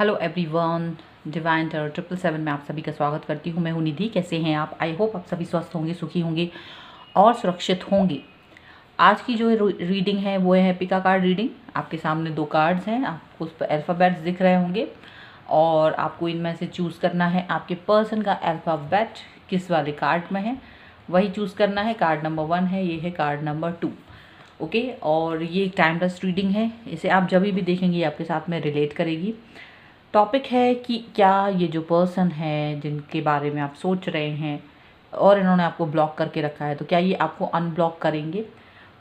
Hello everyone, divine tarot 777 में आप सभी का स्वागत करती हूँ। मैं हूँ निधि। कैसे हैं आप? आई होप आप सभी स्वस्थ होंगे, सुखी होंगे और सुरक्षित होंगे। आज की जो रीडिंग है वो है पिका कार्ड रीडिंग। आपके सामने 2 कार्ड्स हैं, आपको उस पर अल्फ़ाबेट्स दिख रहे होंगे और आपको इनमें से चूज़ करना है आपके पर्सन का अल्फ़ाबेट किस वाले कार्ड में है, वही चूज़ करना है। कार्ड नंबर 1 है, ये है कार्ड नंबर 2। ओके, और ये टाइमलेस रीडिंग है, इसे आप जब भी देखेंगे आपके साथ में रिलेट करेगी। टॉपिक है कि क्या ये जो पर्सन है जिनके बारे में आप सोच रहे हैं और इन्होंने आपको ब्लॉक करके रखा है, तो क्या ये आपको अनब्लॉक करेंगे?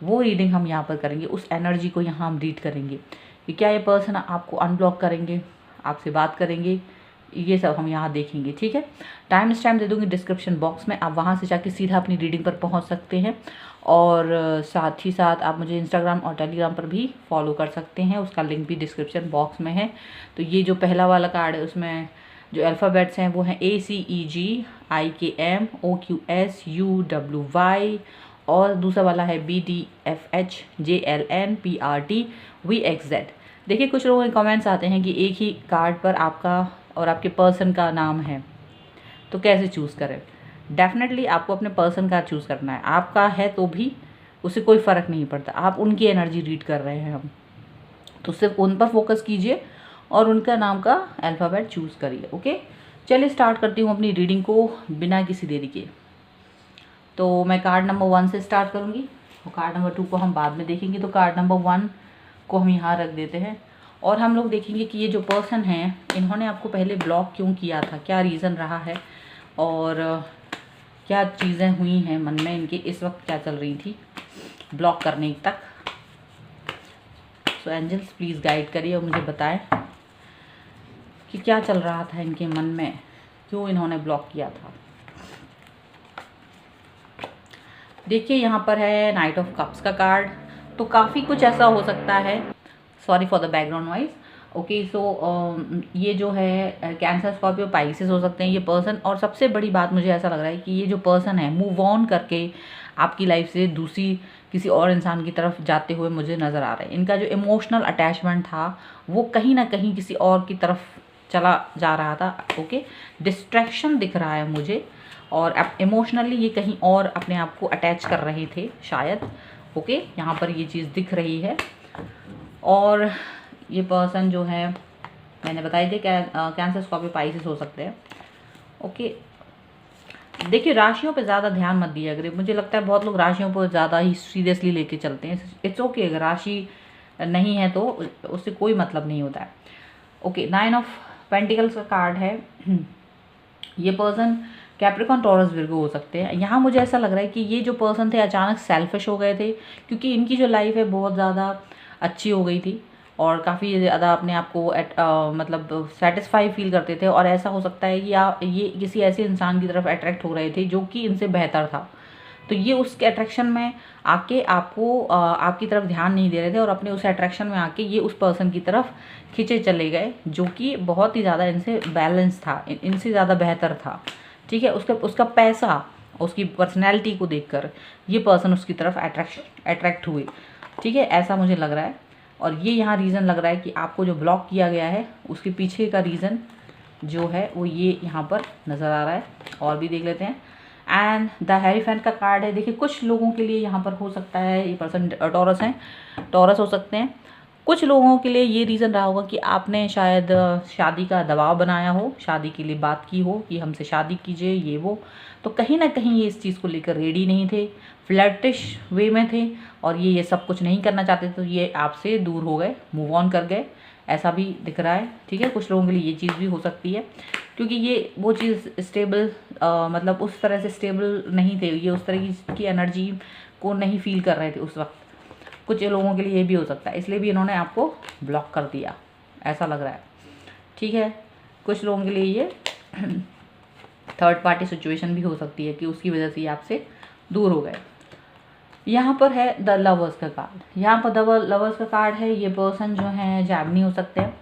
वो रीडिंग हम यहाँ पर करेंगे, उस एनर्जी को यहाँ हम रीड करेंगे कि क्या ये पर्सन आपको अनब्लॉक करेंगे, आपसे बात करेंगे, ये सब हम यहाँ देखेंगे। ठीक है, टाइम दे दूँगी डिस्क्रिप्शन बॉक्स में, आप वहाँ से जाके सीधा अपनी रीडिंग पर पहुँच सकते हैं। और साथ ही साथ आप मुझे इंस्टाग्राम और टेलीग्राम पर भी फॉलो कर सकते हैं, उसका लिंक भी डिस्क्रिप्शन बॉक्स में है। तो ये जो पहला वाला कार्ड है उसमें जो अल्फ़ाबेट्स हैं वो हैं ACEGIKMOQSUWY और दूसरा वाला है BDFHJLNPRTVXZ। देखिए, कुछ लोगों के कमेंट्स आते हैं कि एक ही कार्ड पर आपका और आपके पर्सन का नाम है, तो कैसे चूज़ करें? डेफिनेटली आपको अपने पर्सन का चूज़ करना है। आपका है तो भी उससे कोई फ़र्क नहीं पड़ता, आप उनकी एनर्जी रीड कर रहे हैं हम, तो सिर्फ उन पर फोकस कीजिए और उनका नाम का अल्फ़ाबेट चूज़ करिए। ओके, चलिए स्टार्ट करती हूँ अपनी रीडिंग को बिना किसी देरी के। तो मैं कार्ड नंबर 1 से स्टार्ट करूँगी और कार्ड नंबर 2 को हम बाद में देखेंगे। तो कार्ड नंबर 1 को हम यहाँ रख देते हैं और हम लोग देखेंगे कि ये जो पर्सन है इन्होंने आपको पहले ब्लॉक क्यों किया था, क्या रीज़न रहा है और क्या चीज़ें हुई हैं मन में इनके, इस वक्त क्या चल रही थी ब्लॉक करने तक। सो एंजल्स प्लीज़ गाइड करिए और मुझे बताएं कि क्या चल रहा था इनके मन में, क्यों इन्होंने ब्लॉक किया था। देखिए, यहाँ पर है नाइट ऑफ कप्स का कार्ड, तो काफ़ी कुछ ऐसा हो सकता है। Sorry for the background noise. Okay, so ये जो है कैंसर, स्कॉर्पियो, पाइसेस हो सकते हैं ये पर्सन। और सबसे बड़ी बात मुझे ऐसा लग रहा है कि ये जो पर्सन है मूव ऑन करके आपकी लाइफ से दूसरी किसी और इंसान की तरफ जाते हुए मुझे नज़र आ रहा है। इनका जो इमोशनल अटैचमेंट था वो कहीं ना कहीं किसी और की तरफ चला जा रहा था। ओके, डिस्ट्रैक्शन दिख रहा है मुझे और इमोशनली ये कहीं और अपने आप को अटैच कर रहे थे शायद। ओके, यहाँ पर ये चीज़ दिख रही है। और ये पर्सन जो है मैंने बताई थी कैंसर, स्कॉर्पियो, पाइसेस हो सकते हैं। ओके, देखिए राशियों पे ज़्यादा ध्यान मत दिया अगर, मुझे लगता है बहुत लोग राशियों पर ज़्यादा ही सीरियसली लेके चलते हैं। इट्स ओके, अगर राशि नहीं है तो उससे कोई मतलब नहीं होता है। ओके, 9 ऑफ पेंटिकल्स का कार्ड है। ये पर्सन कैप्रिकॉन, टॉरस, विर्गो हो सकते हैं। यहाँ मुझे ऐसा लग रहा है कि ये जो पर्सन थे अचानक सेल्फिश हो गए थे, क्योंकि इनकी जो लाइफ है बहुत ज़्यादा अच्छी हो गई थी और काफ़ी ज़्यादा अपने आप को मतलब सेटिस्फाई फील करते थे। और ऐसा हो सकता है कि ये किसी ऐसे इंसान की तरफ अट्रैक्ट हो रहे थे जो कि इनसे बेहतर था, तो ये उसके अट्रैक्शन में आके आपको आपकी तरफ ध्यान नहीं दे रहे थे और अपने उस अट्रैक्शन में आके ये उस पर्सन की तरफ खींचे चले गए जो कि बहुत ही ज़्यादा इनसे बैलेंस था, इनसे ज़्यादा बेहतर था। ठीक है, उसका पैसा, उसकी पर्सनैलिटी को देखकर ये पर्सन उसकी तरफ अट्रैक्ट हुए। ठीक है, ऐसा मुझे लग रहा है। और ये यहाँ रीज़न लग रहा है कि आपको जो ब्लॉक किया गया है उसके पीछे का रीज़न जो है वो ये यहाँ पर नज़र आ रहा है। और भी देख लेते हैं। एंड द हेरीफेंट का कार्ड है। देखिए, कुछ लोगों के लिए यहाँ पर हो सकता है ये पर्सन टॉरस हैं, टॉरस हो सकते हैं। कुछ लोगों के लिए ये रीज़न रहा होगा कि आपने शायद शादी का दबाव बनाया हो, शादी के लिए बात की हो कि हमसे शादी कीजिए ये वो, तो कहीं ना कहीं ये इस चीज़ को लेकर रेडी नहीं थे, फ्लर्टिश वे में थे और ये सब कुछ नहीं करना चाहते, तो ये आपसे दूर हो गए, मूव ऑन कर गए, ऐसा भी दिख रहा है। ठीक है, कुछ लोगों के लिए ये चीज़ भी हो सकती है क्योंकि ये वो चीज़ स्टेबल मतलब उस तरह से स्टेबल नहीं थे, ये उस तरह की एनर्जी को नहीं फील कर रहे थे उस वक्त। कुछ लोगों के लिए ये भी हो सकता है, इसलिए भी इन्होंने आपको ब्लॉक कर दिया, ऐसा लग रहा है। ठीक है, कुछ लोगों के लिए ये थर्ड पार्टी सिचुएशन भी हो सकती है कि उसकी वजह से ये आपसे दूर हो गए। यहाँ पर है द लवर्स का कार्ड। यहाँ पर द लवर्स का कार्ड है। ये पर्सन जो है जैमिनी हो सकते हैं।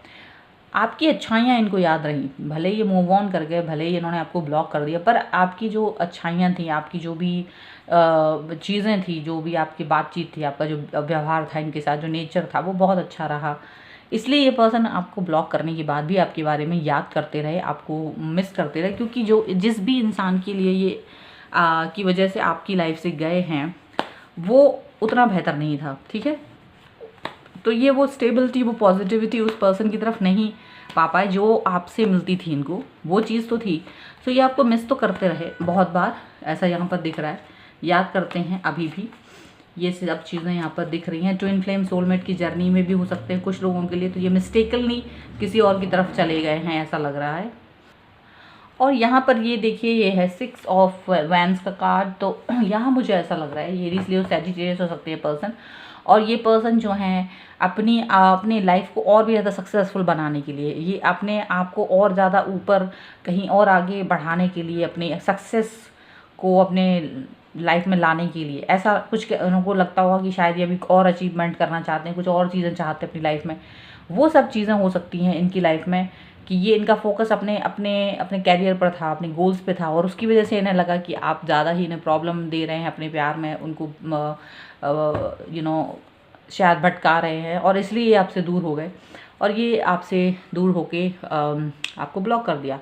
आपकी अच्छाइयाँ इनको याद रही, भले ये मूव ऑन कर गए, भले ही इन्होंने आपको ब्लॉक कर दिया, पर आपकी जो अच्छाइयाँ थी, आपकी जो भी चीज़ें थी, जो भी आपकी बातचीत थी, आपका जो व्यवहार था इनके साथ, जो नेचर था वो बहुत अच्छा रहा। इसलिए ये पर्सन आपको ब्लॉक करने के बाद भी आपके बारे में याद करते रहे, आपको मिस करते रहे, क्योंकि जो जिस भी इंसान के लिए ये की वजह से आपकी लाइफ से गए हैं वो उतना बेहतर नहीं था, ठीक है। तो ये वो स्टेबिलिटी, वो पॉजिटिविटी उस पर्सन की तरफ नहीं पा पाए जो आपसे मिलती थी इनको, वो चीज़ तो थी। सो ये आपको मिस तो करते रहे बहुत बार, ऐसा यहाँ पर दिख रहा है, याद करते हैं अभी भी। ये सब चीज़ें यहाँ पर दिख रही हैं। ट्विन फ्लेम सोलमेट की जर्नी में भी हो सकते हैं कुछ लोगों के लिए, तो ये मिस्टेकनली किसी और की तरफ चले गए हैं, ऐसा लग रहा है। और यहाँ पर ये देखिए, ये है 6 ऑफ वैंस का कार्ड। तो यहाँ मुझे ऐसा लग रहा है ये इसलिए सैजिटेरियस हो सकती है पर्सन, और ये पर्सन जो है अपनी लाइफ को और भी ज़्यादा सक्सेसफुल बनाने के लिए, ये अपने आप को और ज़्यादा ऊपर कहीं और आगे बढ़ाने के लिए, अपने सक्सेस को अपने लाइफ में लाने के लिए, ऐसा कुछ उनको लगता होगा कि शायद ये अभी और अचीवमेंट करना चाहते हैं, कुछ और चीज़ें चाहते हैं अपनी लाइफ में। वो सब चीज़ें हो सकती हैं इनकी लाइफ में कि ये इनका फोकस अपने अपने अपने कैरियर पर था, अपने गोल्स पे था, और उसकी वजह से इन्हें लगा कि आप ज़्यादा ही इन्हें प्रॉब्लम दे रहे हैं अपने प्यार में, उनको शायद भटका रहे हैं, और इसलिए ये आपसे दूर हो गए, और ये आपसे दूर होके आपको ब्लॉक कर दिया।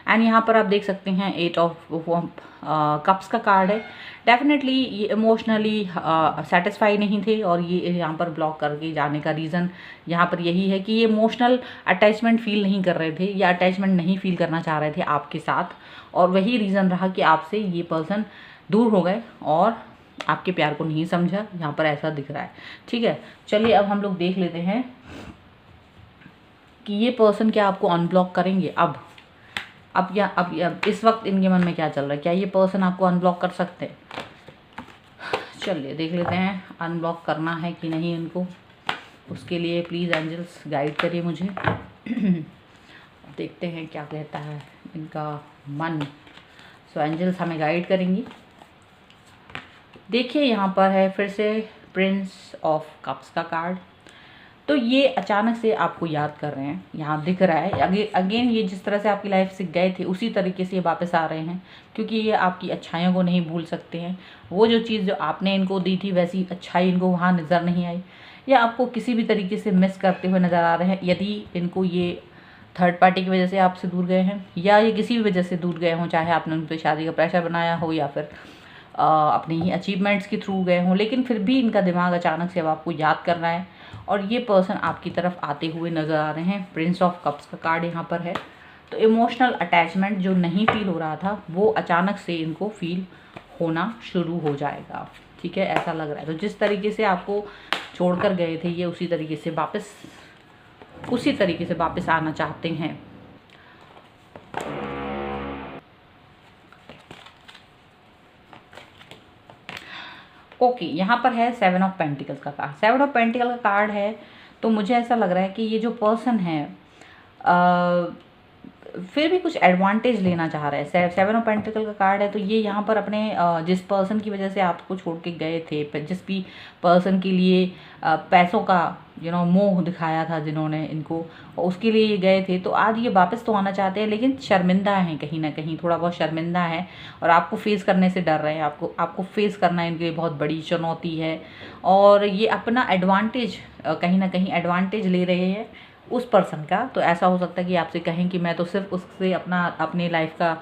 एंड यहाँ पर आप देख सकते हैं 8 ऑफ कप्स का कार्ड है। डेफिनेटली ये इमोशनली सेटिस्फाई नहीं थे, और ये यहाँ पर ब्लॉक करके जाने का रीज़न यहाँ पर यही है कि ये इमोशनल अटैचमेंट फील नहीं कर रहे थे, या अटैचमेंट नहीं फील करना चाह रहे थे आपके साथ, और वही रीज़न रहा कि आपसे ये पर्सन दूर हो गए और आपके प्यार को नहीं समझा। यहाँ पर ऐसा दिख रहा है, ठीक है। चलिए अब हम लोग देख लेते हैं कि ये पर्सन क्या आपको अनब्लॉक करेंगे अब इस वक्त इनके मन में क्या चल रहा है, क्या ये पर्सन आपको अनब्लॉक कर सकते हैं। चलिए देख लेते हैं अनब्लॉक करना है कि नहीं इनको। उसके लिए प्लीज़ एंजल्स गाइड करिए मुझे। देखते हैं क्या कहता है इनका मन। सो एंजल्स हमें गाइड करेंगी। देखिए यहाँ पर है फिर से प्रिंस ऑफ कप्स का कार्ड। तो ये अचानक से आपको याद कर रहे हैं, यहाँ दिख रहा है। अगेन ये जिस तरह से आपकी लाइफ से गए थे उसी तरीके से ये वापस आ रहे हैं, क्योंकि ये आपकी अच्छाइयों को नहीं भूल सकते हैं। वो जो चीज़ जो आपने इनको दी थी वैसी अच्छाई इनको वहाँ नज़र नहीं आई, या आपको किसी भी तरीके से मिस करते हुए नज़र आ रहे हैं। यदि इनको ये थर्ड पार्टी की वजह से आपसे दूर गए हैं, या ये किसी भी वजह से दूर गए हों, चाहे आपने उन पर शादी का प्रेशर बनाया हो या फिर अपनी ही अचीवमेंट्स के थ्रू गए हों, लेकिन फिर भी इनका दिमाग अचानक से अब आपको याद कर रहा है, और ये पर्सन आपकी तरफ आते हुए नज़र आ रहे हैं। प्रिंस ऑफ कप्स का कार्ड यहाँ पर है। तो इमोशनल अटैचमेंट जो नहीं फील हो रहा था वो अचानक से इनको फील होना शुरू हो जाएगा, ठीक है, ऐसा लग रहा है। तो जिस तरीके से आपको छोड़कर गए थे ये उसी तरीके से वापस आना चाहते हैं। ओके, यहाँ पर है 7 ऑफ पेंटिकल्स का कार्ड। 7 ऑफ पेंटिकल का कार्ड है, तो मुझे ऐसा लग रहा है कि ये जो पर्सन है फिर भी कुछ एडवांटेज लेना चाह रहा है। 7 ऑफ पेंटिकल का कार्ड है, तो ये यहाँ पर अपने जिस पर्सन की वजह से आपको छोड़ के गए थे, जिस भी पर्सन के लिए पैसों का मोह दिखाया था जिन्होंने इनको, उसके लिए ये गए थे, तो आज ये वापस तो आना चाहते हैं, लेकिन शर्मिंदा हैं, कहीं ना कहीं थोड़ा बहुत शर्मिंदा है, और आपको फेस करने से डर रहे हैं। आपको फेस करना इनके लिए बहुत बड़ी चुनौती है, और ये अपना एडवांटेज कहीं ना कहीं एडवांटेज ले रहे हैं उस पर्सन का। तो ऐसा हो सकता है कि आपसे कहें कि मैं तो सिर्फ उससे अपनी लाइफ का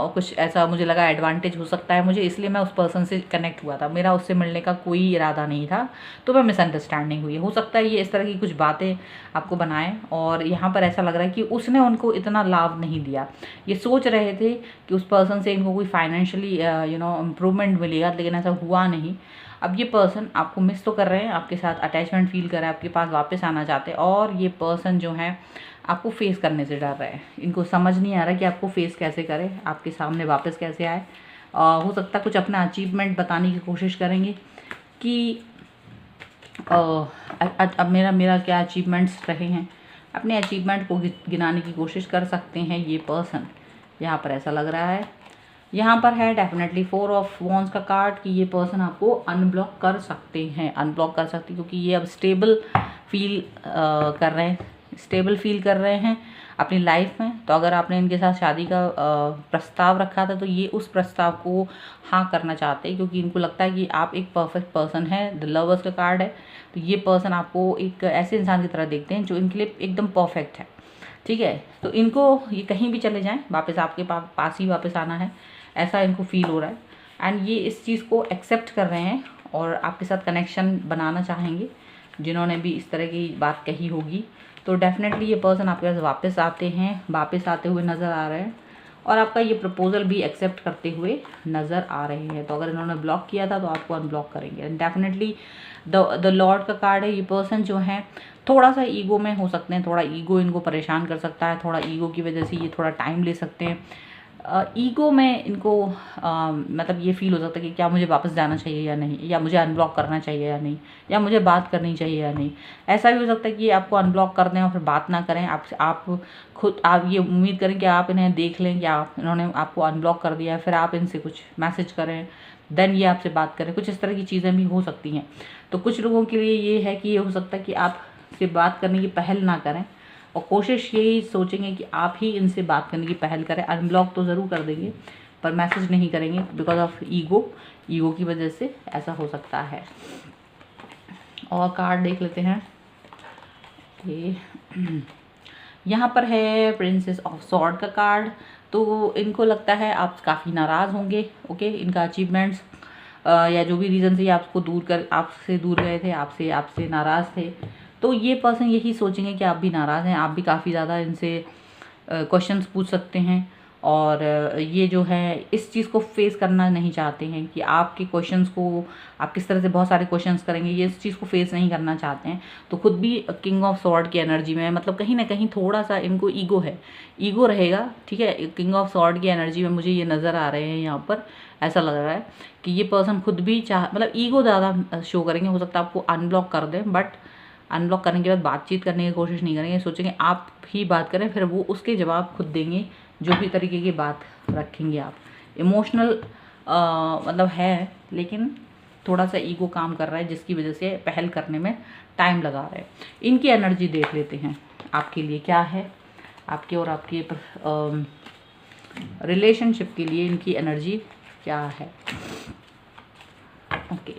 कुछ ऐसा मुझे लगा एडवांटेज हो सकता है मुझे, इसलिए मैं उस पर्सन से कनेक्ट हुआ था, मेरा उससे मिलने का कोई इरादा नहीं था, तो मैं मिसअंडरस्टैंडिंग हुई। हो सकता है ये इस तरह की कुछ बातें आपको बनाएं, और यहाँ पर ऐसा लग रहा है कि उसने उनको इतना लाभ नहीं दिया। ये सोच रहे थे कि उस पर्सन से इनको कोई फाइनेंशियली इम्प्रूवमेंट मिलेगा, लेकिन ऐसा हुआ नहीं। अब ये पर्सन आपको मिस तो कर रहे हैं, आपके साथ अटैचमेंट फील कर रहे हैं, आपके पास वापस आना चाहते हैं, और ये पर्सन जो है आपको फेस करने से डर रहे हैं। इनको समझ नहीं आ रहा कि आपको फेस कैसे करें, आपके सामने वापस कैसे आए। हो सकता है कुछ अपना अचीवमेंट बताने की कोशिश करेंगे कि अब मेरा क्या अचीवमेंट्स रहे हैं, अपने अचीवमेंट को गिनाने की कोशिश कर सकते हैं ये पर्सन, यहाँ पर ऐसा लग रहा है। यहाँ पर है डेफिनेटली 4 ऑफ वॉन्ड्स का कार्ड कि ये पर्सन आपको अनब्लॉक कर सकते हैं, क्योंकि ये अब स्टेबल फील कर रहे हैं, अपनी लाइफ में। तो अगर आपने इनके साथ शादी का प्रस्ताव रखा था तो ये उस प्रस्ताव को हाँ करना चाहते हैं, क्योंकि इनको लगता है कि आप एक परफेक्ट पर्सन है। द लवर्स का कार्ड है, तो ये पर्सन आपको एक ऐसे इंसान की तरह देखते हैं जो इनके लिए एकदम परफेक्ट है, ठीक है। तो इनको ये कहीं भी चले जाएं वापस आपके पास ही वापस आना है, ऐसा इनको फील हो रहा है। एंड ये इस चीज़ को एक्सेप्ट कर रहे हैं और आपके साथ कनेक्शन बनाना चाहेंगे। जिन्होंने भी इस तरह की बात कही होगी तो डेफिनेटली ये पर्सन आपके पास वापस आते हैं, वापस आते हुए नज़र आ रहे हैं और आपका ये प्रपोजल भी एक्सेप्ट करते हुए नज़र आ रहे हैं। तो अगर इन्होंने ब्लॉक किया था तो आपको अनब्लॉक करेंगे। एंड डेफिनेटली द लॉर्ड का कार्ड है। ये पर्सन जो है थोड़ा सा ईगो में हो सकते हैं, थोड़ा ईगो इनको परेशान कर सकता है, थोड़ा ईगो की वजह से ये थोड़ा टाइम ले सकते हैं। ईगो में इनको मतलब ये फील हो सकता है कि क्या मुझे वापस जाना चाहिए या नहीं, या मुझे अनब्लॉक करना चाहिए या नहीं, या मुझे बात करनी चाहिए या नहीं। ऐसा भी हो सकता है कि आपको अनब्लॉक कर दें और फिर बात ना करें। आप खुद आप ये उम्मीद करें कि आप इन्हें देख लें कि इन्होंने आपको अनब्लॉक कर दिया है, फिर आप इनसे कुछ मैसेज करें, देन ये आपसे बात करें। कुछ इस तरह की चीज़ें भी हो सकती हैं। तो कुछ लोगों के लिए ये है कि ये हो सकता है कि आपसे बात करने की पहल ना करें और कोशिश यही सोचेंगे कि आप ही इनसे बात करने की पहल करें। अनब्लॉक तो ज़रूर कर देंगे पर मैसेज नहीं करेंगे बिकॉज ऑफ ईगो की वजह से ऐसा हो सकता है। और कार्ड देख लेते हैं। ये यहाँ पर है प्रिंसेस ऑफ सॉर्ड का कार्ड। तो इनको लगता है आप काफ़ी नाराज़ होंगे, ओके। इनका अचीवमेंट्स या जो भी रीज़न से आपसे दूर गए थे, आपसे नाराज़ थे, तो ये पर्सन यही सोचेंगे कि आप भी नाराज़ हैं। आप भी काफ़ी ज़्यादा इनसे क्वेश्चंस पूछ सकते हैं और ये जो है इस चीज़ को फेस करना नहीं चाहते हैं कि आपके क्वेश्चंस को आप किस तरह से बहुत सारे क्वेश्चंस करेंगे, ये इस चीज़ को फेस नहीं करना चाहते हैं। तो खुद भी किंग ऑफ सॉर्ड की एनर्जी में, मतलब कहीं ना कहीं थोड़ा सा इनको ईगो रहेगा, ठीक है। किंग ऑफ सॉर्ड की एनर्जी में मुझे ये नज़र आ रहे हैं यहाँ पर। ऐसा लग रहा है कि ये पर्सन खुद भी मतलब ईगो ज़्यादा शो करेंगे। हो सकता है आपको अनब्लॉक कर दें, बट अनब्लॉक करने के बाद बातचीत करने की कोशिश नहीं करेंगे, सोचेंगे आप ही बात करें, फिर वो उसके जवाब खुद देंगे जो भी तरीके की बात रखेंगे आप। इमोशनल मतलब है, लेकिन थोड़ा सा ईगो काम कर रहा है जिसकी वजह से पहल करने में टाइम लगा रहे हैं। इनकी एनर्जी देख लेते हैं आपके लिए क्या है, आपके और आपके रिलेशनशिप के लिए इनकी एनर्जी क्या है। ओके,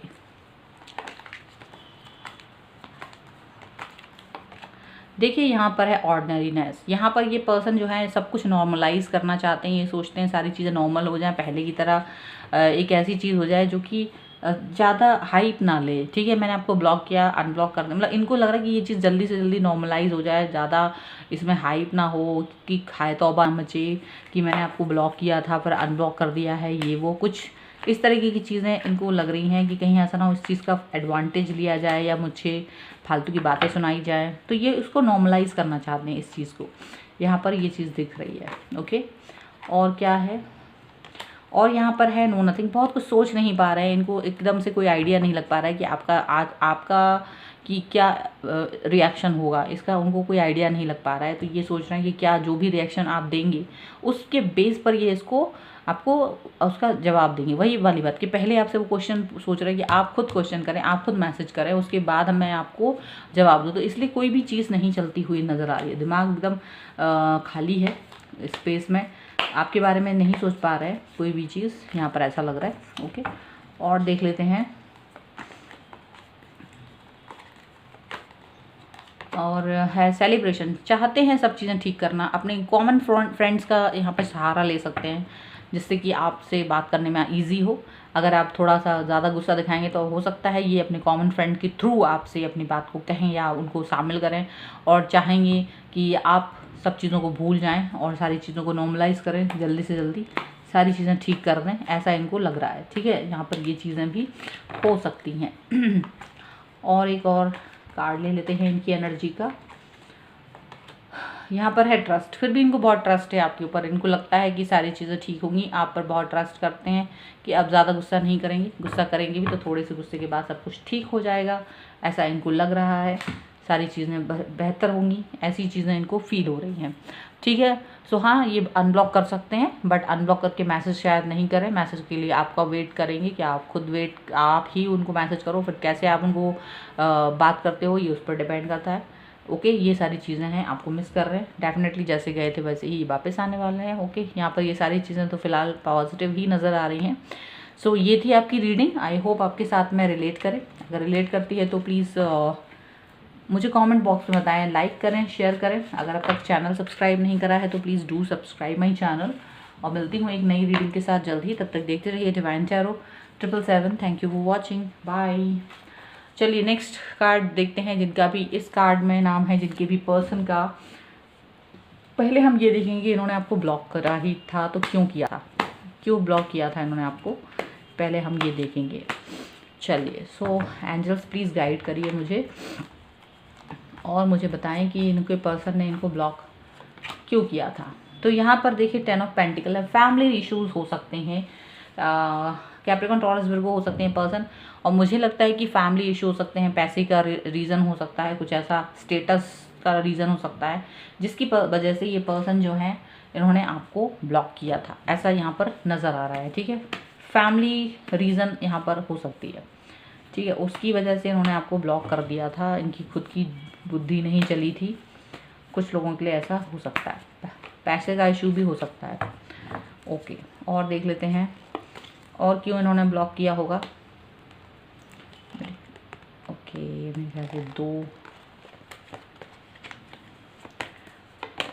देखिए यहाँ पर है ऑर्डिनरीनेस। यहाँ पर ये पर्सन जो है सब कुछ नॉर्मलाइज करना चाहते हैं। ये सोचते हैं सारी चीज़ें नॉर्मल हो जाएं, पहले की तरह एक ऐसी चीज़ हो जाए जो कि ज़्यादा हाइप ना ले, ठीक है। मैंने आपको ब्लॉक किया, अनब्लॉक कर दे, मतलब इनको लग रहा है कि ये चीज़ जल्दी से जल्दी नॉर्मलाइज हो जाए, ज़्यादा इसमें हाइप ना हो कि खाए तौबा मचे कि मैंने आपको ब्लॉक किया था फिर अनब्लॉक कर दिया है, ये वो कुछ इस तरीके की चीज़ें इनको लग रही हैं कि कहीं ऐसा ना हो इस चीज़ का एडवांटेज लिया जाए या मुझे फालतू की बातें सुनाई जाए। तो ये उसको नॉर्मलाइज करना चाहते हैं इस चीज़ को। यहाँ पर ये चीज़ दिख रही है, ओके। और क्या है, और यहाँ पर है नो नथिंग। बहुत कुछ सोच नहीं पा रहे हैं, इनको एकदम से कोई आइडिया नहीं लग पा रहा है कि आपका कि क्या रिएक्शन होगा, इसका उनको कोई आइडिया नहीं लग पा रहा है। तो ये सोच रहे हैं कि क्या जो भी रिएक्शन आप देंगे उसके बेस पर ये इसको आपको उसका जवाब देंगे। वही वाली बात कि पहले आपसे वो क्वेश्चन सोच रहे हैं कि आप खुद क्वेश्चन करें, आप खुद मैसेज करें, उसके बाद मैं आपको जवाब दूँ। तो इसलिए कोई भी चीज़ नहीं चलती हुई नज़र आ रही है, दिमाग एकदम खाली है, स्पेस में आपके बारे में नहीं सोच पा रहे हैं कोई भी चीज़, यहाँ पर ऐसा लग रहा है, ओके। और देख लेते हैं। और है सेलिब्रेशन, चाहते हैं सब चीज़ें ठीक करना, अपने कॉमन फ्रेंड्स का यहाँ पर सहारा ले सकते हैं जिससे कि आपसे बात करने में ईजी हो। अगर आप थोड़ा सा ज़्यादा गुस्सा दिखाएंगे तो हो सकता है ये अपने कॉमन फ्रेंड के थ्रू आपसे अपनी बात को कहें या उनको शामिल करें, और चाहेंगे कि आप सब चीज़ों को भूल जाएं और सारी चीज़ों को नॉर्मलाइज करें, जल्दी से जल्दी सारी चीज़ें ठीक कर दें, ऐसा इनको लग रहा है, ठीक है। यहाँ पर ये चीज़ें भी हो सकती हैं। और एक और कार्ड ले लेते हैं इनकी एनर्जी का। यहाँ पर है ट्रस्ट। फिर भी इनको बहुत ट्रस्ट है आपके ऊपर, इनको लगता है कि सारी चीज़ें ठीक होंगी, आप पर बहुत ट्रस्ट करते हैं कि अब ज़्यादा गुस्सा नहीं करेंगे, गुस्सा करेंगे भी तो थोड़े से गुस्से के बाद सब कुछ ठीक हो जाएगा, ऐसा इनको लग रहा है। सारी चीज़ें बेहतर होंगी, ऐसी चीज़ें इनको फील हो रही हैं, ठीक है। सो हाँ, ये अनब्लॉक कर सकते हैं, बट अनब्लॉक करके मैसेज शायद नहीं करें। मैसेज के लिए आपका वेट करेंगे कि आप खुद आप ही उनको मैसेज करो, फिर कैसे आप उनको बात करते हो ये उस पर डिपेंड करता है, ओके, ये सारी चीज़ें हैं, आपको मिस कर रहे हैं। डेफिनेटली जैसे गए थे वैसे ही वापस आने वाले हैं। ओके, यहाँ पर ये सारी चीज़ें तो फिलहाल पॉजिटिव ही नज़र आ रही हैं। सो ये थी आपकी रीडिंग। आई होप आपके साथ में रिलेट करें। अगर रिलेट करती है तो प्लीज़ मुझे कमेंट बॉक्स में बताएं, लाइक करें, शेयर करें। अगर अब तक चैनल सब्सक्राइब नहीं करा है तो please do subscribe my channel. और मिलती हूँ एक नई रीडिंग के साथ जल्द ही। तब तक देखते रहिए divine tarot 777। Thank you for watching, bye. चलिए नेक्स्ट कार्ड देखते हैं, जिनका भी इस कार्ड में नाम है, जिनके भी पर्सन का। पहले हम ये देखेंगे इन्होंने आपको ब्लॉक करा ही था तो क्यों किया था, क्यों ब्लॉक किया था इन्होंने आपको, पहले हम ये देखेंगे। चलिए, सो एंजल्स प्लीज़ गाइड करिए मुझे और मुझे बताएं कि इनके पर्सन ने इनको ब्लॉक क्यों किया था। तो यहाँ पर देखिए 10 ऑफ पेंटिकल है। फैमिली इश्यूज हो सकते हैं, कैप्रिकॉर्न, टॉरस, विर्गो हो सकते हैं पर्सन। और मुझे लगता है कि फैमिली इशू हो सकते हैं, पैसे का रीज़न हो सकता है, कुछ ऐसा स्टेटस का रीज़न हो सकता है जिसकी वजह से ये पर्सन जो है इन्होंने आपको ब्लॉक किया था, ऐसा यहाँ पर नज़र आ रहा है। ठीक है, फैमिली रीज़न यहाँ पर हो सकती है। ठीक है, उसकी वजह से इन्होंने आपको ब्लॉक कर दिया था, इनकी खुद की बुद्धि नहीं चली थी। कुछ लोगों के लिए ऐसा हो सकता है, पैसे का इशू भी हो सकता है। ओके, और देख लेते हैं और क्यों इन्होंने ब्लॉक किया होगा। ओके, मेरे ख्याल से 2।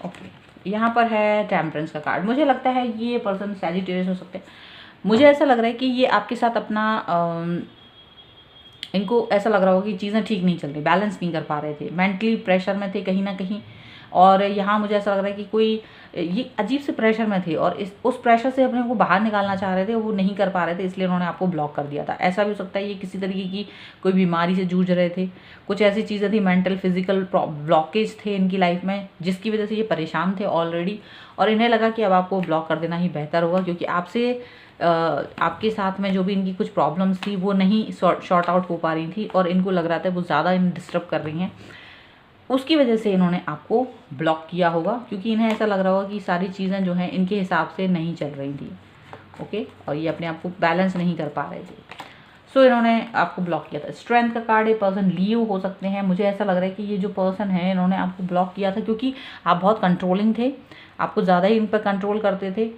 ओके, यहाँ पर है टेम्परेंस का कार्ड। मुझे लगता है ये पर्सन सैजिटेरियस हो सकते हैं। मुझे ऐसा लग रहा है कि ये आपके साथ अपना इनको ऐसा लग रहा होगा कि चीज़ें ठीक नहीं चल रही, बैलेंस नहीं कर पा रहे थे, मेंटली प्रेशर में थे कहीं ना कहीं। और यहाँ मुझे ऐसा लग रहा है कि कोई ये अजीब से प्रेशर में थे और उस प्रेशर से अपने को बाहर निकालना चाह रहे थे, वो नहीं कर पा रहे थे, इसलिए उन्होंने आपको ब्लॉक कर दिया था। ऐसा भी हो सकता है ये किसी तरीके की कोई बीमारी से जूझ रहे थे, कुछ ऐसी चीज़ें थी, मेंटल फिजिकल ब्लॉकेज थे इनकी लाइफ में, जिसकी वजह से ये परेशान थे ऑलरेडी। और इन्हें लगा कि अब आपको ब्लॉक कर देना ही बेहतर होगा, क्योंकि आपसे आपके साथ में जो भी इनकी कुछ प्रॉब्लम्स थी वो नहीं शॉर्ट आउट हो पा रही थी और इनको लग रहा था वो ज़्यादा इन डिस्टर्ब कर रही हैं, उसकी वजह से इन्होंने आपको ब्लॉक किया होगा। क्योंकि इन्हें ऐसा लग रहा होगा कि सारी चीज़ें जो हैं इनके हिसाब से नहीं चल रही थी। ओके, और ये अपने आप को बैलेंस नहीं कर पा रहे थे, सो इन्होंने आपको ब्लॉक किया था। स्ट्रेंथ का कार्ड, ये पर्सन लियो हो सकते हैं। मुझे ऐसा लग रहा है कि ये जो पर्सन है इन्होंने आपको ब्लॉक किया था क्योंकि आप बहुत कंट्रोलिंग थे, आपको ज़्यादा ही इन पर कंट्रोल करते थे।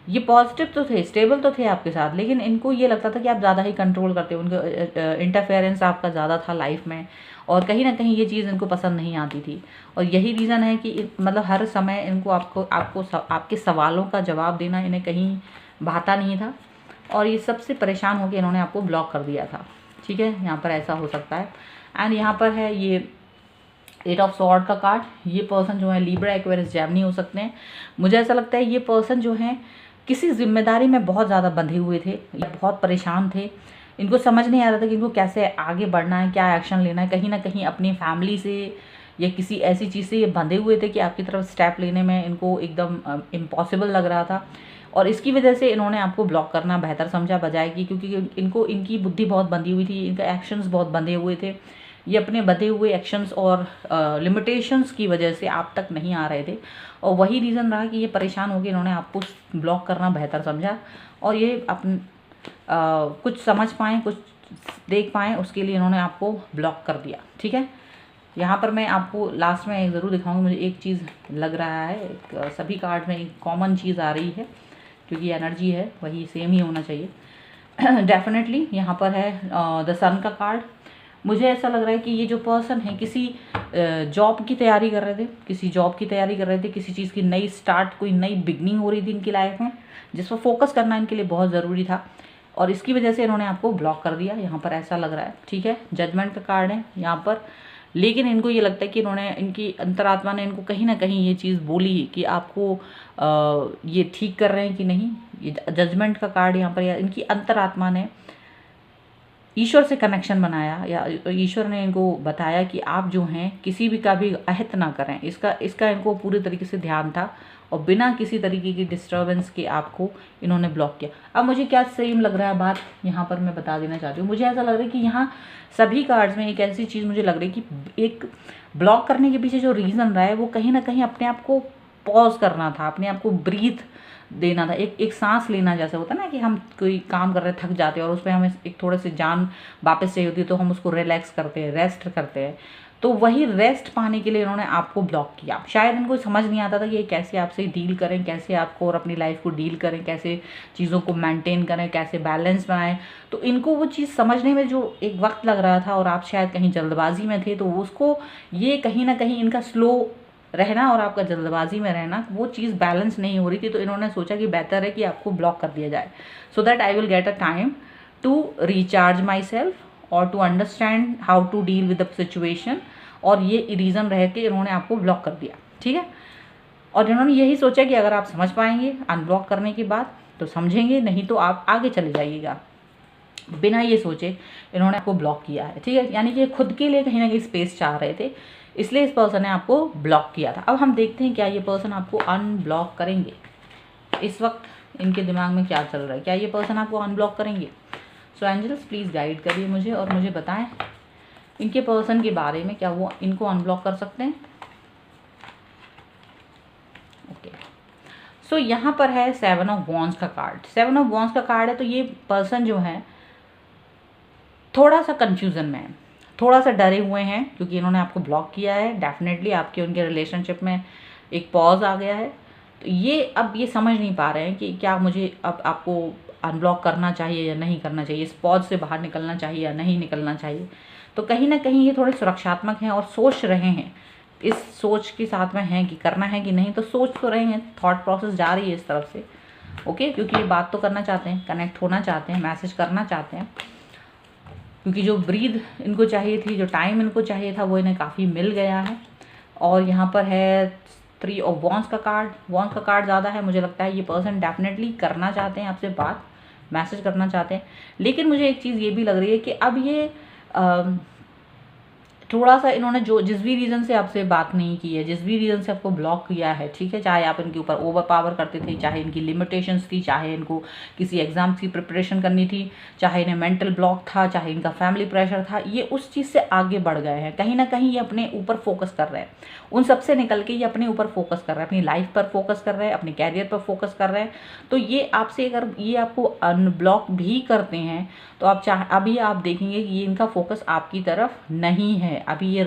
ये पॉजिटिव तो थे, स्टेबल तो थे आपके साथ, लेकिन इनको ये लगता था कि आप ज़्यादा ही कंट्रोल करते हो, उनका इंटरफेरेंस आपका ज़्यादा था लाइफ में, और कहीं ना कहीं ये चीज़ इनको पसंद नहीं आती थी। और यही रीज़न है कि मतलब हर समय इनको आपके सवालों का जवाब देना इन्हें कहीं भाता नहीं था, और ये सबसे परेशान होकर इन्होंने आपको ब्लॉक कर दिया था। ठीक है, यहाँ पर ऐसा हो सकता है। एंड यहाँ पर है ये 8 ऑफ सॉर्ड का कार्ड। ये पर्सन जो है लिब्रा, एक्वेरियस, जेमिनी हो सकते हैं। मुझे ऐसा लगता है ये पर्सन जो है किसी जिम्मेदारी में बहुत ज़्यादा बंधे हुए थे, या बहुत परेशान थे, इनको समझ नहीं आ रहा था कि इनको कैसे आगे बढ़ना है, क्या एक्शन लेना है। कहीं ना कहीं अपनी फैमिली से या किसी ऐसी चीज़ से ये बंधे हुए थे कि आपकी तरफ स्टेप लेने में इनको एकदम इम्पॉसिबल लग रहा था, और इसकी वजह से इन्होंने आपको ब्लॉक करना बेहतर समझा बजाय कि, क्योंकि इनकी बुद्धि बहुत बंधी हुई थी, इनके एक्शंस बहुत बंधे हुए थे। ये अपने बंधे हुए एक्शंस और लिमिटेशंस की वजह से आप तक नहीं आ रहे थे, और वही रीज़न रहा कि ये परेशान हो गए, इन्होंने आपको ब्लॉक करना बेहतर समझा, और ये कुछ समझ पाएँ, कुछ देख पाएँ, उसके लिए इन्होंने आपको ब्लॉक कर दिया। ठीक है, यहाँ पर मैं आपको लास्ट में ज़रूर दिखाऊंगी। मुझे एक चीज़ लग रहा है, सभी कार्ड में एक कॉमन चीज़ आ रही है, क्योंकि एनर्जी है वही सेम ही होना चाहिए। डेफिनेटली यहाँ पर है द सन का कार्ड। मुझे ऐसा लग रहा है कि ये जो पर्सन है किसी जॉब की तैयारी कर रहे थे, किसी चीज़ की नई स्टार्ट, कोई नई बिगनिंग हो रही थी इनकी लाइफ में, जिस पर फोकस करना इनके लिए बहुत ज़रूरी था, और इसकी वजह से इन्होंने आपको ब्लॉक कर दिया। यहाँ पर ऐसा लग रहा है। ठीक है, जजमेंट का कार्ड है यहाँ पर, लेकिन इनको ये लगता है कि इनकी अंतरात्मा ने इनको कहीं ना कहीं ये चीज़ बोली कि आपको ये ठीक कर रहे हैं कि नहीं। ये जजमेंट का कार्ड यहाँ पर, या इनकी अंतरात्मा ने ईश्वर से कनेक्शन बनाया, या ईश्वर ने इनको बताया कि आप जो हैं किसी भी का भी अहित ना करें। इसका इनको पूरे तरीके से ध्यान था, और बिना किसी तरीके की डिस्टर्बेंस के आपको इन्होंने ब्लॉक किया। अब मुझे क्या सेम लग रहा है बात यहाँ पर मैं बता देना चाहती हूँ। मुझे ऐसा लग रहा है कि यहाँ सभी कार्ड्स में एक ऐसी चीज़ मुझे लग रही है कि एक ब्लॉक करने के पीछे जो रीज़न रहा है वो कहीं ना कहीं अपने आप को पॉज करना था, अपने आप को ब्रीथ देना था, एक सांस लेना। जैसे होता है ना कि हम कोई काम कर रहे थक जाते हैं और उसमें हमें एक थोड़े से जान वापस चाहिए होती है, तो हम उसको रिलैक्स करते हैं, रेस्ट करते हैं। तो वही रेस्ट पाने के लिए इन्होंने आपको ब्लॉक किया। शायद इनको समझ नहीं आता था कि ये कैसे आपसे डील करें, कैसे आपको और अपनी लाइफ को डील करें, कैसे चीज़ों को मेंटेन करें, कैसे बैलेंस बनाएं। तो इनको वो चीज़ समझने में जो एक वक्त लग रहा था और आप शायद कहीं जल्दबाजी में थे, तो उसको ये कहीं ना कहीं इनका स्लो रहना और आपका जल्दबाजी में रहना, वो चीज़ बैलेंस नहीं हो रही थी। तो इन्होंने सोचा कि बेहतर है कि आपको ब्लॉक कर दिया जाए, so that I will get a time to recharge myself और to understand how to deal with the situation. और ये रीज़न रह के इन्होंने आपको ब्लॉक कर दिया, ठीक है। और इन्होंने यही सोचा कि अगर आप समझ पाएंगे अनब्लॉक करने के बाद तो समझेंगे, नहीं तो आप आगे चले जाइएगा। बिना ये सोचे इन्होंने आपको ब्लॉक किया है, ठीक है। यानी कि खुद के लिए कहीं ना कहीं स्पेस चाह रहे थे, इसलिए इस पर्सन ने आपको ब्लॉक किया था। अब हम देखते हैं क्या ये पर्सन आपको अनब्लॉक करेंगे। इस वक्त इनके दिमाग में क्या चल रहा है, क्या ये पर्सन आपको अनब्लॉक करेंगे। सो एंजल्स प्लीज़ गाइड करिए मुझे और मुझे बताएं इनके पर्सन के बारे में, क्या वो इनको अनब्लॉक कर सकते हैं। ओके, सो यहाँ पर है 7 ऑफ वॉन्ड्स का कार्ड। 7 ऑफ वॉन्ड्स का कार्ड है, तो ये पर्सन जो है थोड़ा सा कंफ्यूजन में है, थोड़ा सा डरे हुए हैं, क्योंकि इन्होंने आपको ब्लॉक किया है। डेफिनेटली आपके उनके रिलेशनशिप में एक पॉज आ गया है। तो ये अब ये समझ नहीं पा रहे हैं कि क्या मुझे अब आपको अनब्लॉक करना चाहिए या नहीं करना चाहिए, इस पॉज से बाहर निकलना चाहिए या नहीं निकलना चाहिए। तो कहीं ना कहीं ये थोड़े सुरक्षात्मक हैं और सोच रहे हैं, इस सोच के साथ में हैं कि करना है कि नहीं। तो सोच तो रहे हैं, थॉट प्रोसेस जा रही है इस तरफ से, ओके। क्योंकि ये बात तो करना चाहते हैं, कनेक्ट होना चाहते हैं, मैसेज करना चाहते हैं, क्योंकि जो ब्रीद इनको चाहिए थी, जो टाइम इनको चाहिए था, वो इन्हें काफ़ी मिल गया है। और यहाँ पर है 3 ऑफ वॉन्ड्स का कार्ड। वॉन्ड्स का कार्ड ज़्यादा है, मुझे लगता है ये पर्सन डेफिनेटली करना चाहते हैं आपसे बात, मैसेज करना चाहते हैं। लेकिन मुझे एक चीज़ ये भी लग रही है कि अब ये थोड़ा सा इन्होंने जिस भी रीज़न से आपसे बात नहीं की है, जिस भी रीज़न से आपको ब्लॉक किया है, ठीक है, चाहे आप इनके ऊपर ओवर पावर करते थे, चाहे इनकी लिमिटेशंस थी, चाहे इनको किसी एग्ज़ाम की प्रिपरेशन करनी थी, चाहे इन्हें मेंटल ब्लॉक था, चाहे इनका फैमिली प्रेशर था, ये उस चीज़ से आगे बढ़ गए हैं। कहीं ना कहीं ये अपने ऊपर फोकस कर रहे हैं, उन सबसे निकल के ये अपने ऊपर फोकस कर रहे हैं, अपनी लाइफ पर फोकस कर रहे हैं, अपने कैरियर पर फोकस कर रहे हैं। तो ये आपसे अगर ये आपको अनब्लॉक भी करते हैं तो आप अभी आप देखेंगे कि ये इनका फोकस आपकी तरफ नहीं है। अभी ये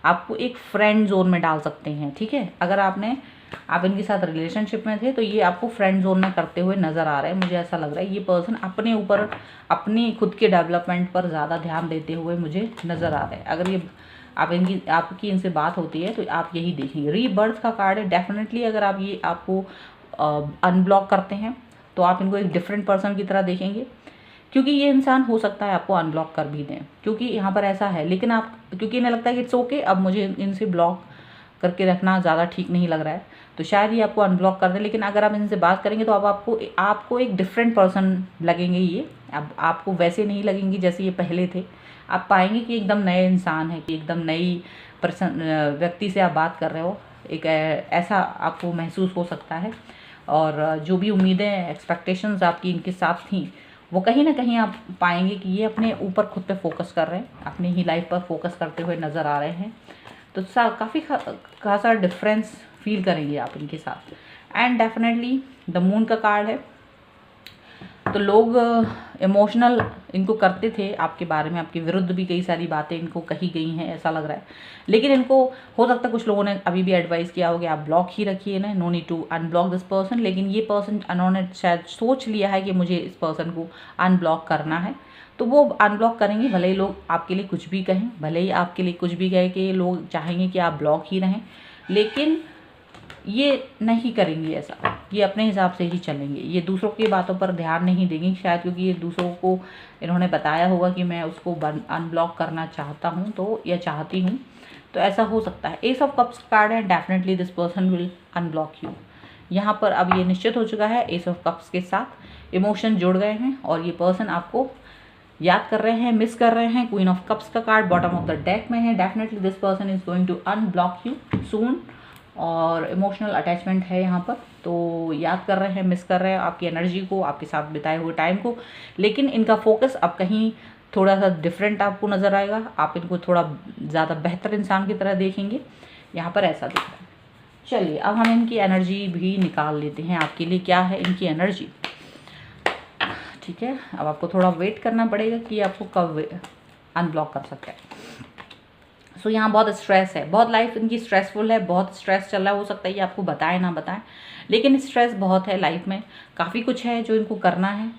आपको एक फ्रेंड जोन में डाल सकते हैं, ठीक है। अगर आप इनके साथ रिलेशनशिप में थे तो ये आपको फ्रेंड जोन में करते हुए नज़र आ रहे हैं। मुझे ऐसा लग रहा है ये पर्सन अपने ऊपर, अपनी खुद के डेवलपमेंट पर ज़्यादा ध्यान देते हुए मुझे नज़र आ रहे हैं। अगर ये आपकी इनसे बात होती है तो आप यही देखेंगे। रीबर्थ का कार्ड है। डेफिनेटली अगर आप ये आपको अनब्लॉक करते हैं तो आप इनको एक डिफरेंट पर्सन की तरह देखेंगे, क्योंकि ये इंसान हो सकता है आपको अनब्लॉक कर भी दें, क्योंकि यहाँ पर ऐसा है। लेकिन आप, क्योंकि इन्हें लगता है कि इट्स ओके, अब मुझे इनसे ब्लॉक करके रखना ज़्यादा ठीक नहीं लग रहा है, तो शायद ये आपको अनब्लॉक कर दें। लेकिन अगर आप इनसे बात करेंगे तो अब आपको एक डिफरेंट पर्सन लगेंगे ये। अब आपको वैसे नहीं लगेंगे जैसे ये पहले थे। आप पाएंगे कि एकदम नए इंसान है, कि एकदम नई व्यक्ति से आप बात कर रहे हो, एक ऐसा आपको महसूस हो सकता है। और जो भी उम्मीदें, एक्सपेक्टेशंस आपकी इनके साथ थी, वो कहीं ना कहीं आप पाएंगे कि ये अपने ऊपर खुद पे फोकस कर रहे हैं, अपनी ही लाइफ पर फोकस करते हुए नज़र आ रहे हैं। तो काफ़ी खासा डिफरेंस फील करेंगे आप इनके साथ। एंड डेफिनेटली द मून का कार्ड है। तो लोग इमोशनल इनको करते थे आपके बारे में, आपके विरुद्ध भी कई सारी बातें इनको कही गई हैं, ऐसा लग रहा है। लेकिन इनको हो सकता है कुछ लोगों ने अभी भी एडवाइस किया हो कि आप ब्लॉक ही रखिए ना, no need to unblock this person. लेकिन ये पर्सन उन्होंने शायद सोच लिया है कि मुझे इस पर्सन को अनब्लॉक करना है, तो वो अनब्लॉक करेंगे। भले ही लोग आपके लिए कुछ भी कहें, भले ही आपके लिए कुछ भी कहे कि लोग चाहेंगे कि आप ब्लॉक ही रहें, लेकिन ये नहीं करेंगे ऐसा। ये अपने हिसाब से ही चलेंगे, ये दूसरों की बातों पर ध्यान नहीं देंगे शायद, क्योंकि ये दूसरों को इन्होंने बताया होगा कि मैं उसको अनब्लॉक करना चाहता हूँ तो या चाहती हूँ, तो ऐसा हो सकता है। एस ऑफ कप्स कार्ड है। Definitely this person will unblock you. यहाँ पर अब ये निश्चित हो चुका है, एस ऑफ कप्स के साथ इमोशन जुड़ गए हैं और ये पर्सन आपको याद कर रहे हैं, मिस कर रहे हैं। क्वीन ऑफ कप्स का card bottom of the deck में है। Definitely this person is going to unblock you soon. और इमोशनल अटैचमेंट है यहाँ पर, तो याद कर रहे हैं, मिस कर रहे हैं आपकी एनर्जी को, आपके साथ बिताए हुए टाइम को। लेकिन इनका फोकस अब कहीं थोड़ा सा डिफरेंट आपको नज़र आएगा। आप इनको थोड़ा ज़्यादा बेहतर इंसान की तरह देखेंगे, यहाँ पर ऐसा दिख रहा है। चलिए अब हम इनकी एनर्जी भी निकाल लेते हैं, आपके लिए क्या है इनकी एनर्जी। ठीक है, अब आपको थोड़ा वेट करना पड़ेगा कि आपको कब अनब्लॉक कर सकते हैं। सो यहाँ बहुत स्ट्रेस है, बहुत लाइफ इनकी स्ट्रेसफुल है, बहुत स्ट्रेस चल रहा है। हो सकता है ये आपको बताए ना बताएं, लेकिन स्ट्रेस बहुत है लाइफ में, काफ़ी कुछ है जो इनको करना है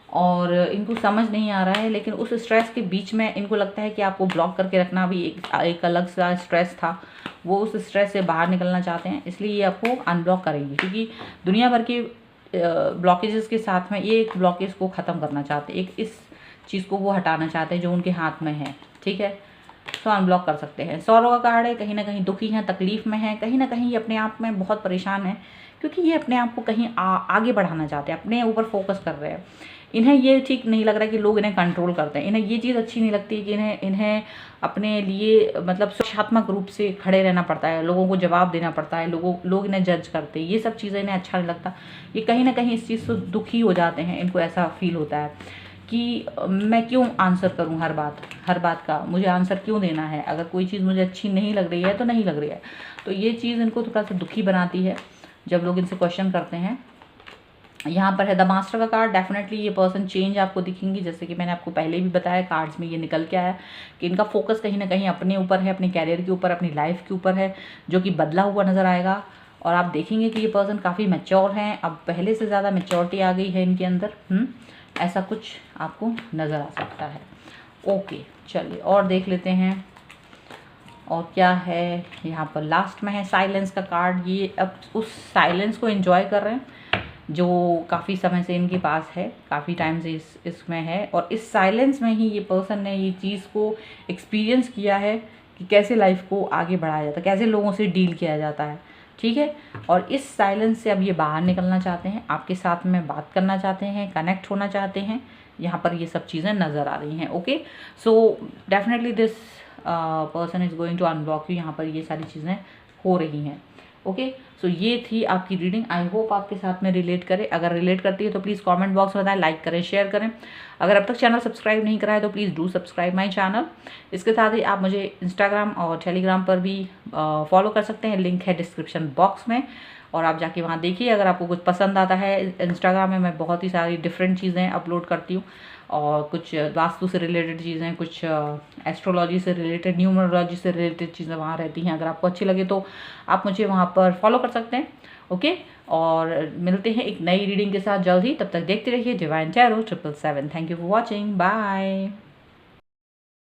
और इनको समझ नहीं आ रहा है। लेकिन उस स्ट्रेस के बीच में इनको लगता है कि आपको ब्लॉक करके रखना भी एक अलग सा स्ट्रेस था। वो उस स्ट्रेस से बाहर निकलना चाहते हैं, इसलिए ये आपको अनब्लॉक करेंगे, क्योंकि दुनिया भर के ब्लॉकेजेस के साथ में ये एक ब्लॉकेज को ख़त्म करना चाहते हैं, एक इस चीज़ को वो हटाना चाहते हैं जो उनके हाथ में है। ठीक है, तो अनब्लॉक कर सकते हैं। सौरव का कार्ड है, कहीं ना कहीं दुखी हैं, तकलीफ़ में हैं, कहीं ना कहीं ये अपने आप में बहुत परेशान है, क्योंकि ये अपने आप को कहीं आगे बढ़ाना चाहते हैं, अपने ऊपर फोकस कर रहे हैं। इन्हें ये ठीक नहीं लग रहा कि लोग इन्हें कंट्रोल करते हैं, इन्हें ये चीज़ अच्छी नहीं लगती कि इन्हें अपने लिए मतलब सुरक्षात्मक रूप से खड़े रहना पड़ता है, लोगों को जवाब देना पड़ता है, लोग इन्हें जज करते हैं, ये सब चीज़ें इन्हें अच्छा नहीं लगता। ये कहीं ना कहीं इस चीज़ से दुखी हो जाते हैं, इनको ऐसा फील होता है कि मैं क्यों आंसर करूं हर बात का, मुझे आंसर क्यों देना है, अगर कोई चीज़ मुझे अच्छी नहीं लग रही है तो नहीं लग रही है। तो ये चीज़ इनको थोड़ा सा दुखी बनाती है जब लोग इनसे क्वेश्चन करते हैं। यहाँ पर है द मास्टर का कार्ड। डेफिनेटली ये पर्सन चेंज आपको दिखेंगी, जैसे कि मैंने आपको पहले भी बताया, कार्ड्स में ये निकल के आया कि इनका फोकस कहीं ना कहीं अपने ऊपर है, अपने कैरियर के ऊपर, अपनी लाइफ के ऊपर है, जो कि बदला हुआ नज़र आएगा। और आप देखेंगे कि ये पर्सन काफ़ी मैच्योर हैं, अब पहले से ज़्यादा मैच्योरिटी आ गई है इनके अंदर। ऐसा कुछ आपको नज़र आ सकता है। ओके, चलिए और देख लेते हैं और क्या है। यहाँ पर लास्ट में है साइलेंस का कार्ड। ये अब उस साइलेंस को एंजॉय कर रहे हैं जो काफ़ी समय से इनके पास है, काफ़ी टाइम से इसमें है, और इस साइलेंस में ही ये पर्सन ने ये चीज़ को एक्सपीरियंस किया है कि कैसे लाइफ को आगे बढ़ाया जाता है, कैसे लोगों से डील किया जाता है। ठीक है, और इस साइलेंस से अब ये बाहर निकलना चाहते हैं, आपके साथ में बात करना चाहते हैं, कनेक्ट होना चाहते हैं। यहाँ पर ये सब चीज़ें नज़र आ रही हैं। Okay, so definitely this person is going to unblock you. यहाँ पर ये सारी चीज़ें हो रही हैं। ओके, सो ये थी आपकी रीडिंग। आई होप आपके साथ में रिलेट करे। अगर रिलेट करती है तो प्लीज़ कमेंट बॉक्स में बताएं, लाइक करें, शेयर करें। अगर अब तक चैनल सब्सक्राइब नहीं करा है तो please do subscribe my channel. इसके साथ ही आप मुझे इंस्टाग्राम और टेलीग्राम पर भी फॉलो कर सकते हैं, लिंक है डिस्क्रिप्शन बॉक्स में, और आप जाके वहाँ देखिए। अगर आपको कुछ पसंद आता है, इंस्टाग्राम में मैं बहुत ही सारी डिफरेंट चीज़ें अपलोड करती हूँ, और कुछ वास्तु से रिलेटेड चीज़ें, कुछ एस्ट्रोलॉजी से रिलेटेड, न्यूमरोलॉजी से रिलेटेड चीज़ें वहाँ रहती हैं। अगर आपको अच्छी लगे तो आप मुझे वहाँ पर फॉलो कर सकते हैं। ओके, और मिलते हैं एक नई रीडिंग के साथ जल्द ही। तब तक देखते रहिए divine tarot 777। Thank you for watching, bye.